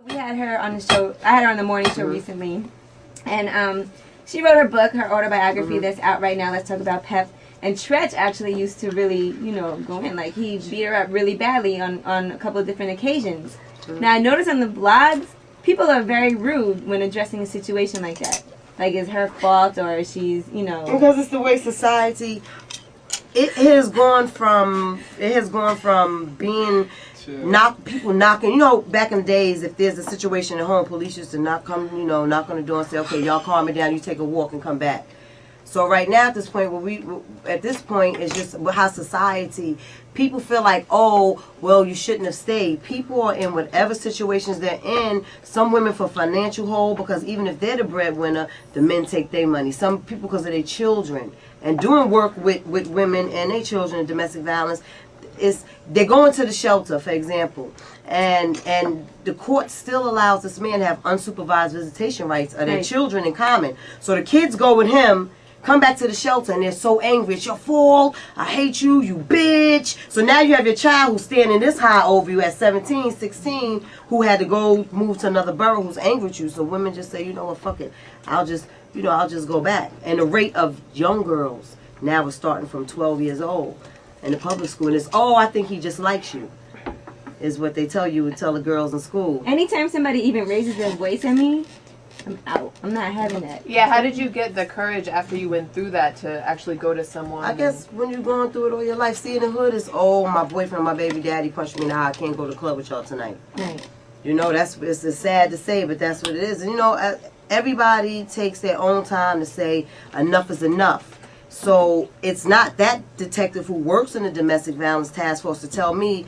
We had her on the show. I had her on the morning show recently, and she wrote her book, her autobiography that's out right now. Let's talk about Pep. And Tretch actually used to really, go in. Like, he beat her up really badly on a couple of different occasions. Now, I noticed on the blogs, people are very rude when addressing a situation like that. Like, it's her fault or she's, Because it's the way society... It has gone from being people knocking. Back in the days, if there's a situation at home, police used to knock on the door and say, "Okay, y'all calm it down. You take a walk and come back." So right now, at this point, it's just how society. People feel like, oh, well, you shouldn't have stayed. People are in whatever situations they're in. Some women for financial hold, because even if they're the breadwinner, the men take their money. Some people because of their children. And doing work with women and their children in domestic violence, they're going to the shelter, for example. And the court still allows this man to have unsupervised visitation rights of their children in common. So the kids go with him, come back to the shelter, and they're so angry. It's your fault. I hate you, you bitch. So now you have your child who's standing this high over you at 17, 16, who had to go move to another borough, who's angry with you. So women just say, you know what, fuck it. I'll just go back. And the rate of young girls now is starting from 12 years old in the public school. And it's, I think he just likes you, is what they tell the girls in school. Anytime somebody even raises their voice at me, I'm out. I'm not having that. Yeah, how did you get the courage after you went through that to actually go to someone? I guess when you're going through it all your life, seeing the hood is, my boyfriend, my baby daddy punched me in the eye. I can't go to the club with y'all tonight. Right. It's sad to say, but that's what it is. And everybody takes their own time to say enough is enough. So it's not that detective who works in the domestic violence task force to tell me,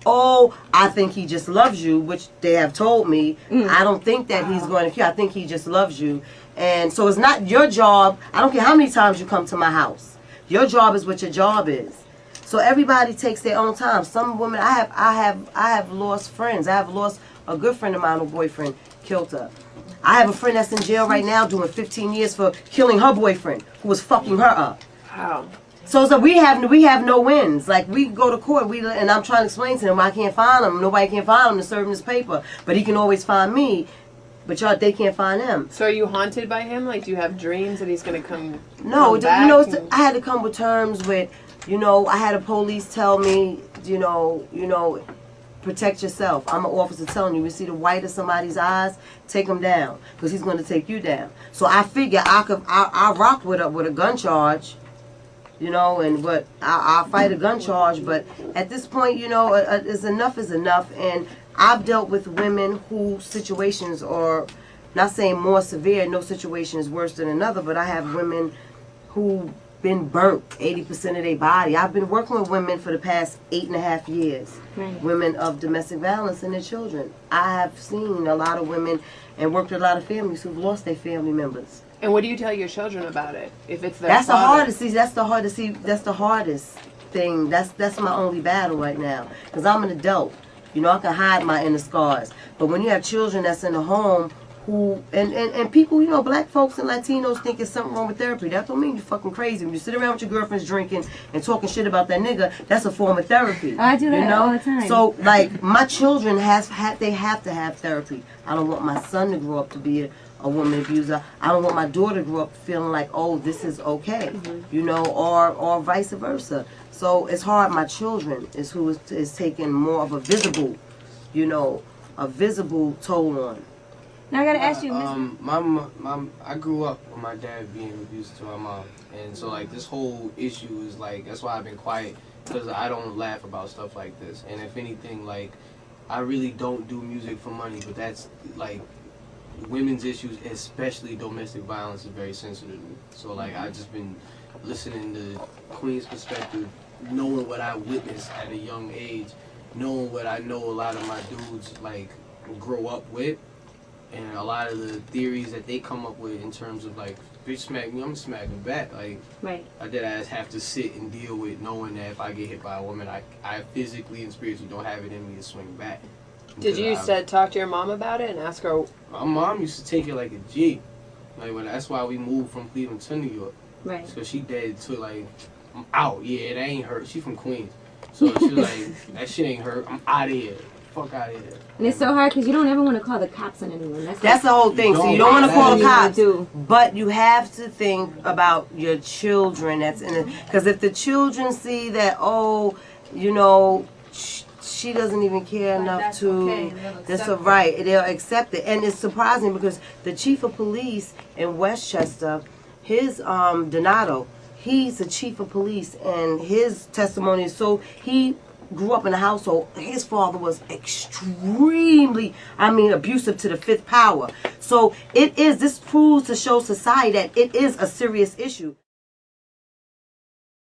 I think he just loves you, which they have told me. I don't think that he's going to kill. I think he just loves you. And so it's not your job. I don't care how many times you come to my house. Your job is what your job is. So everybody takes their own time. Some women, I have lost friends. I have lost a good friend of mine whose boyfriend killed her. I have a friend that's in jail right now doing 15 years for killing her boyfriend who was fucking her up. Wow. So we have no wins. Like, we go to court, and I'm trying to explain to them I can't find him. Nobody can find him to serve him this paper, but he can always find me. But they can't find him. So are you haunted by him? Like, do you have dreams that he's gonna come? No, back I had to come with terms with, I had a police tell me, protect yourself. I'm an officer telling you, see the white of somebody's eyes, take him down, because he's going to take you down. So I figure I rock with a gun charge, but I'll fight a gun charge. But at this point, is enough is enough. And I've dealt with women whose situations are, not saying more severe, no situation is worse than another, but I have women who been burnt 80% of their body. I've been working with women for the past 8.5 years. Right. Women of domestic violence and their children. I have seen a lot of women and worked with a lot of families who've lost their family members. And what do you tell your children about it? If it's their That's father? the hardest. That's the hardest thing. That's my only battle right now. Because I'm an adult. I can hide my inner scars. But when you have children that's in the home who, and people, black folks and Latinos think there's something wrong with therapy. That don't mean you're fucking crazy. When you sit around with your girlfriends drinking and talking shit about that nigga, that's a form of therapy. I do that all the time. So, like, my children they have to have therapy. I don't want my son to grow up to be a woman abuser. I don't want my daughter to grow up feeling like, this is okay, or vice versa. So it's hard. My children is who is taking more of a visible toll on. Now I gotta ask you, I grew up with my dad being abusive to my mom, and so like this whole issue is like, that's why I've been quiet, because I don't laugh about stuff like this. And if anything, like, I really don't do music for money, but that's like, women's issues, especially domestic violence, is very sensitive to me. So like, I just been listening to Queen's perspective, knowing what I witnessed at a young age, knowing what I know a lot of my dudes like grow up with. And a lot of the theories that they come up with in terms of like, bitch smack me, I'm smacking back. Like, right. I dead ass have to sit and deal with knowing that if I get hit by a woman, I physically and spiritually don't have it in me to swing back. Did you talk to your mom about it and ask her? My mom used to take it like a G. Like, that's why we moved from Cleveland to New York. Right. So she dead to like, I'm out. Yeah, that ain't her. She from Queens. So she was like, that shit ain't her. I'm out of here. fuck out of here. And it's so hard because you don't ever want to call the cops on anyone. That's the whole thing. So you don't want to call the you wanna cops, do. but you have to think about your children. That's in it. Because if the children see that, oh, you know, she doesn't even care enough that's to. okay, and they'll That's accept it. right. They'll accept it, and it's surprising because the chief of police in Westchester, his Donato, he's the chief of police, and his testimony is so he grew up in a household. His father was extremely, abusive to the fifth power. So it is. This proves to show society that it is a serious issue.